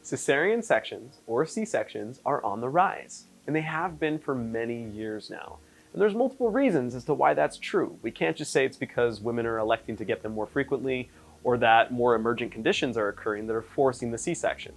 Cesarean sections, or C-sections, are on the rise, and they have been for many years now. And there's multiple reasons as to why that's true. We can't just say it's because women are electing to get them more frequently, or that more emergent conditions are occurring that are forcing the C-section.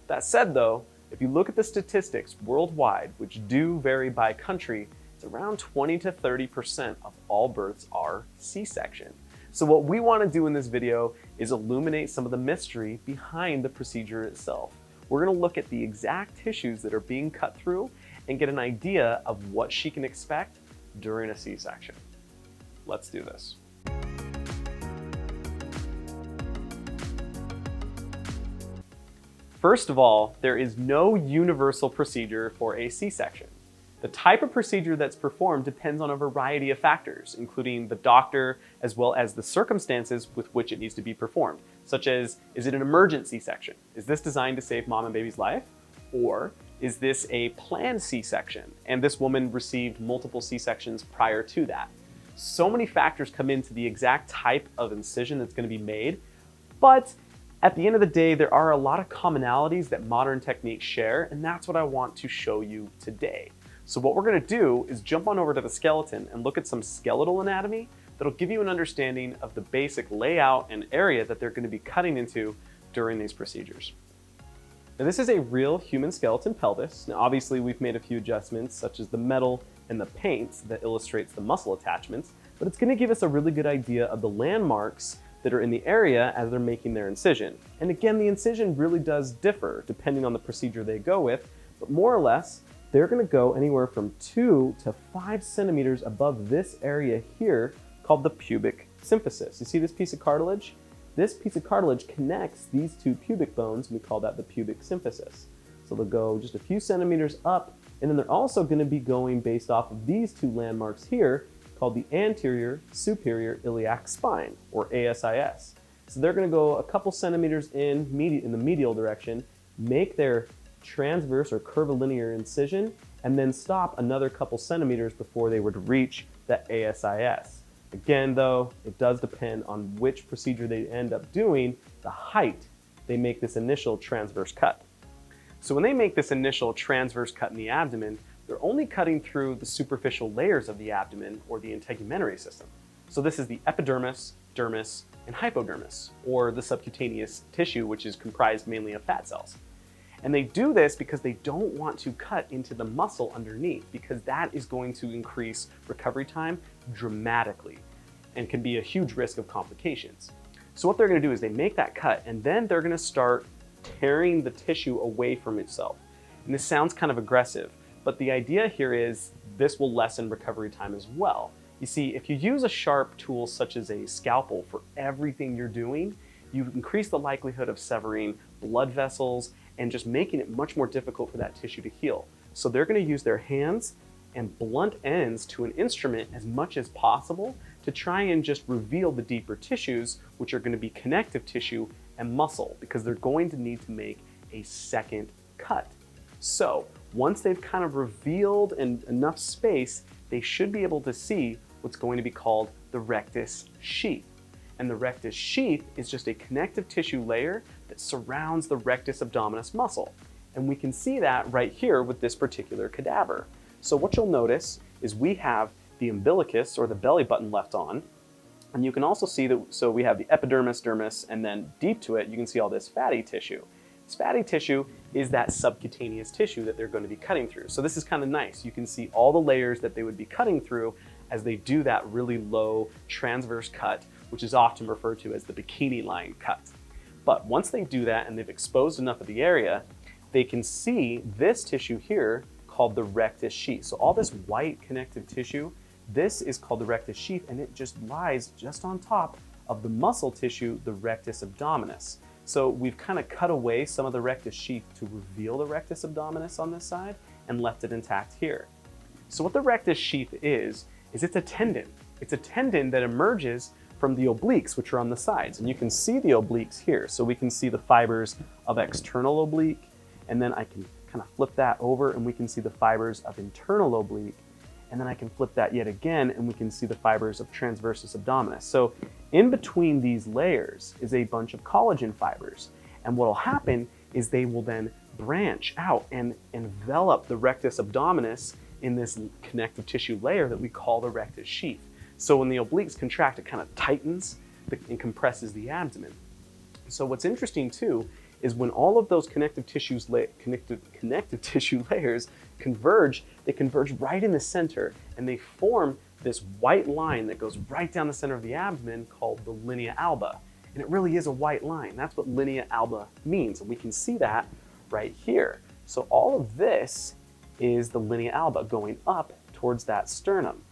That said though, if you look at the statistics worldwide, which do vary by country, it's around 20 to 30% of all births are C-section. So what we want to do in this video is illuminate some of the mystery behind the procedure itself. We're going to look at the exact tissues that are being cut through and get an idea of what she can expect during a C-section. Let's do this. First of all, there is no universal procedure for a C-section. The type of procedure that's performed depends on a variety of factors, including the doctor as well as the circumstances with which it needs to be performed, such as, is it an emergent C-section? Is this designed to save mom and baby's life? Or is this a planned C-section and this woman received multiple C-sections prior to that? So many factors come into the exact type of incision that's going to be made, but at the end of the day, there are a lot of commonalities that modern techniques share, and that's what I want to show you today. So what we're going to do is jump on over to the skeleton and look at some skeletal anatomy that'll give you an understanding of the basic layout and area that they're going to be cutting into during these procedures. Now this is a real human skeleton pelvis. Now obviously we've made a few adjustments such as the metal and the paint that illustrates the muscle attachments, but it's going to give us a really good idea of the landmarks that are in the area as they're making their incision. And again, the incision really does differ depending on the procedure they go with, but more or less, they're going to go anywhere from 2 to 5 centimeters above this area here called the pubic symphysis. You see this piece of cartilage? This piece of cartilage connects these two pubic bones, and we call that the pubic symphysis. So they'll go just a few centimeters up, and then they're also going to be going based off of these two landmarks here called the anterior superior iliac spine, or ASIS. So they're going to go a couple centimeters in the medial direction, make their transverse or curvilinear incision, and then stop another couple centimeters before they would reach the ASIS. Again though, it does depend on which procedure they end up doing, the height they make this initial transverse cut. So when they make this initial transverse cut in the abdomen, they're only cutting through the superficial layers of the abdomen or the integumentary system. So this is the epidermis, dermis, and hypodermis, or the subcutaneous tissue, which is comprised mainly of fat cells. And they do this because they don't want to cut into the muscle underneath, because that is going to increase recovery time dramatically and can be a huge risk of complications. So what they're going to do is they make that cut, and then they're going to start tearing the tissue away from itself. And this sounds kind of aggressive, but the idea here is this will lessen recovery time as well. You see, if you use a sharp tool such as a scalpel for everything you're doing, you increase the likelihood of severing blood vessels and just making it much more difficult for that tissue to heal. So they're going to use their hands and blunt ends to an instrument as much as possible to try and just reveal the deeper tissues, which are going to be connective tissue and muscle, because they're going to need to make a second cut. So once they've kind of revealed enough space, they should be able to see what's going to be called the rectus sheath. And the rectus sheath is just a connective tissue layer that surrounds the rectus abdominis muscle. And we can see that right here with this particular cadaver. So what you'll notice is we have the umbilicus, or the belly button, left on. And you can also see that, so we have the epidermis, dermis, and then deep to it, you can see all this fatty tissue. This fatty tissue is that subcutaneous tissue that they're going to be cutting through. So this is kind of nice. You can see all the layers that they would be cutting through as they do that really low transverse cut, which is often referred to as the bikini line cut. But once they do that and they've exposed enough of the area, they can see this tissue here called the rectus sheath. So all this white connective tissue, this is called the rectus sheath, and it just lies just on top of the muscle tissue, the rectus abdominis. So we've kind of cut away some of the rectus sheath to reveal the rectus abdominis on this side and left it intact here. So what the rectus sheath is it's a tendon. It's a tendon that emerges from the obliques, which are on the sides. And you can see the obliques here. So we can see the fibers of external oblique, and then I can kind of flip that over and we can see the fibers of internal oblique. And then I can flip that yet again and we can see the fibers of transversus abdominis. So in between these layers is a bunch of collagen fibers. And what will happen is they will then branch out and envelop the rectus abdominis in this connective tissue layer that we call the rectus sheath. So when the obliques contract, it kind of tightens and compresses the abdomen. So what's interesting too is when all of those connective tissue layers converge, they converge right in the center and they form this white line that goes right down the center of the abdomen called the linea alba. And it really is a white line. That's what linea alba means. And we can see that right here. So all of this is the linea alba going up towards that sternum.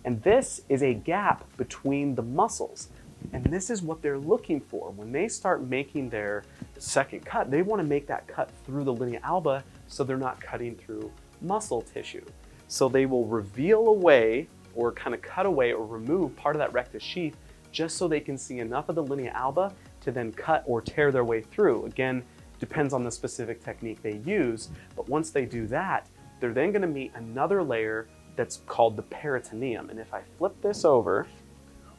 And this is a gap between the muscles. And this is what they're looking for. When they start making their second cut, they want to make that cut through the linea alba so they're not cutting through muscle tissue. So they will reveal away or kind of cut away or remove part of that rectus sheath just so they can see enough of the linea alba to then cut or tear their way through. Again, depends on the specific technique they use, but once they do that, they're then going to meet another layer that's called the peritoneum. And if I flip this over,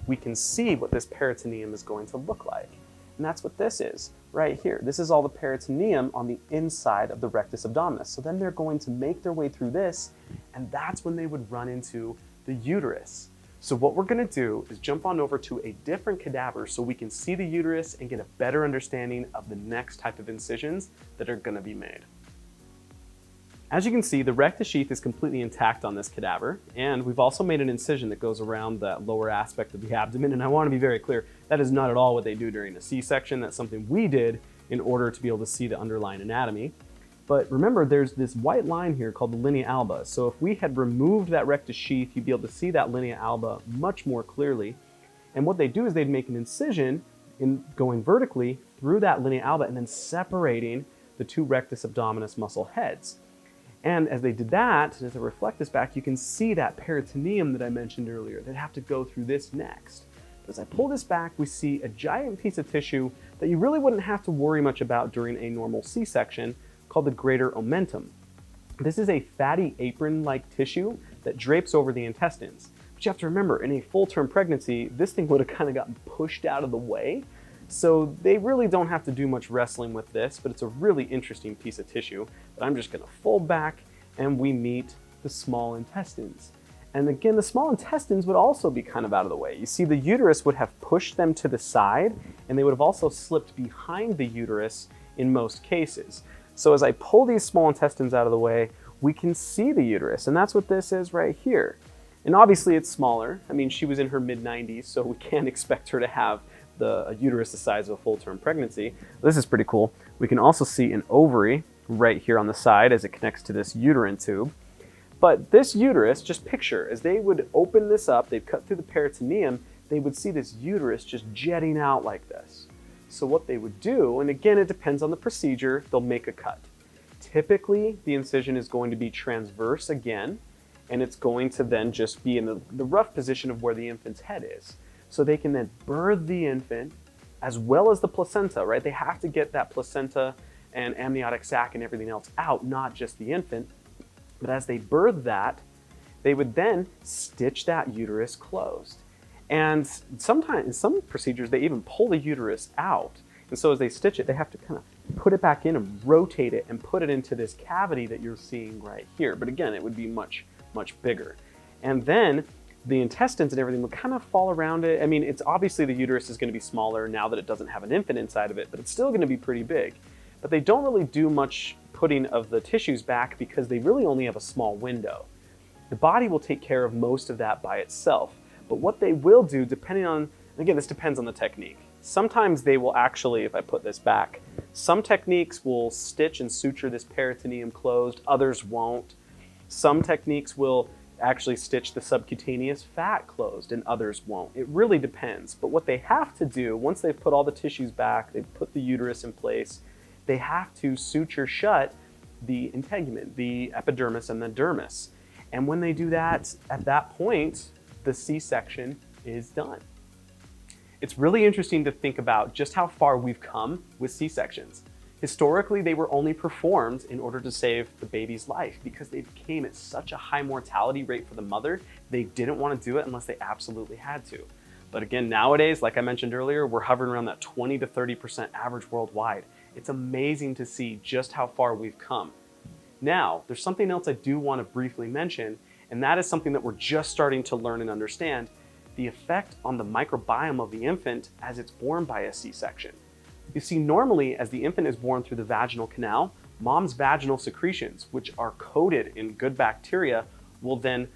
we can see what this peritoneum is going to look like. And that's what this is right here. This is all the peritoneum on the inside of the rectus abdominis. So then they're going to make their way through this, and that's when they would run into the uterus. So what we're going to do is jump on over to a different cadaver so we can see the uterus and get a better understanding of the next type of incisions that are going to be made. As you can see, the rectus sheath is completely intact on this cadaver, and we've also made an incision that goes around that lower aspect of the abdomen. And I want to be very clear, that is not at all what they do during a C-section. That's something we did in order to be able to see the underlying anatomy. But remember, there's this white line here called the linea alba. So if we had removed that rectus sheath, you'd be able to see that linea alba much more clearly. And what they do is they'd make an incision in going vertically through that linea alba and then separating the two rectus abdominis muscle heads. And as they did that, as I reflect this back, you can see that peritoneum that I mentioned earlier. They'd have to go through this next. But as I pull this back, we see a giant piece of tissue that you really wouldn't have to worry much about during a normal C-section called the greater omentum. This is a fatty apron-like tissue that drapes over the intestines. But you have to remember, in a full-term pregnancy, this thing would have kind of gotten pushed out of the way. So they really don't have to do much wrestling with this, but it's a really interesting piece of tissue that I'm just going to fold back, and we meet the small intestines. And again, the small intestines would also be kind of out of the way. You see, the uterus would have pushed them to the side, and they would have also slipped behind the uterus in most cases. So as I pull these small intestines out of the way, we can see the uterus, and that's what this is right here. And obviously it's smaller. I mean, she was in her mid-90s, so we can't expect her to have a uterus the size of a full-term pregnancy. This is pretty cool. We can also see an ovary right here on the side as it connects to this uterine tube. But this uterus, just picture, as they would open this up, they'd cut through the peritoneum, they would see this uterus just jetting out like this. So what they would do, and again, it depends on the procedure, they'll make a cut. Typically, the incision is going to be transverse again, and it's going to then just be in the rough position of where the infant's head is. So they can then birth the infant as well as the placenta, right? They have to get that placenta and amniotic sac and everything else out, not just the infant. But as they birth that, they would then stitch that uterus closed. And sometimes, in some procedures, they even pull the uterus out. And so as they stitch it, they have to kind of put it back in and rotate it and put it into this cavity that you're seeing right here. But again, it would be much, much bigger. And then the intestines and everything would kind of fall around it. I mean, it's obviously the uterus is going to be smaller now that it doesn't have an infant inside of it, but it's still going to be pretty big. But they don't really do much putting of the tissues back because they really only have a small window. The body will take care of most of that by itself. But what they will do, depending on, again, this depends on the technique. Sometimes they will actually, if I put this back, some techniques will stitch and suture this peritoneum closed, others won't. Some techniques will actually stitch the subcutaneous fat closed and others won't. It really depends. But what they have to do, once they've put all the tissues back, they've put the uterus in place, they have to suture shut the integument, the epidermis and the dermis. And when they do that, at that point, the C-section is done. It's really interesting to think about just how far we've come with C-sections. Historically, they were only performed in order to save the baby's life because they came at such a high mortality rate for the mother, they didn't want to do it unless they absolutely had to. But again, nowadays, like I mentioned earlier, we're hovering around that 20 to 30% average worldwide. It's amazing to see just how far we've come. Now, there's something else I do want to briefly mention, and that is something that we're just starting to learn and understand: the effect on the microbiome of the infant as it's born by a C-section. You see, normally as the infant is born through the vaginal canal, mom's vaginal secretions, which are coated in good bacteria, will then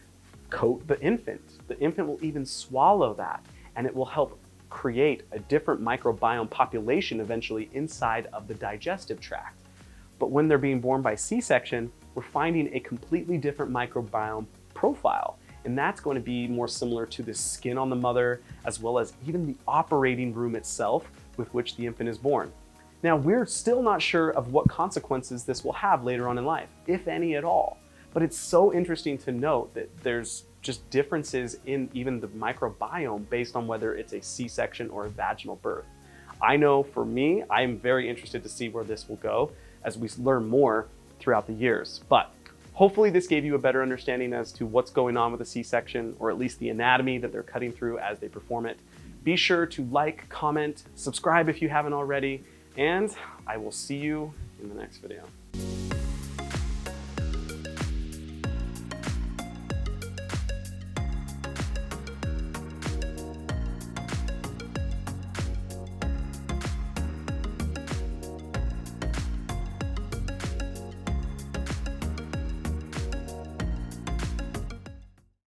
coat the infant. The infant will even swallow that, and it will help create a different microbiome population eventually inside of the digestive tract. But when they're being born by C-section, we're finding a completely different microbiome profile. And that's going to be more similar to the skin on the mother, as well as even the operating room itself with which the infant is born. Now, we're still not sure of what consequences this will have later on in life, if any at all. But it's so interesting to note that there's just differences in even the microbiome based on whether it's a C-section or a vaginal birth. I know for me, I'm very interested to see where this will go as we learn more throughout the years. But hopefully this gave you a better understanding as to what's going on with a C-section, or at least the anatomy that they're cutting through as they perform it. Be sure to like, comment, subscribe if you haven't already, and I will see you in the next video.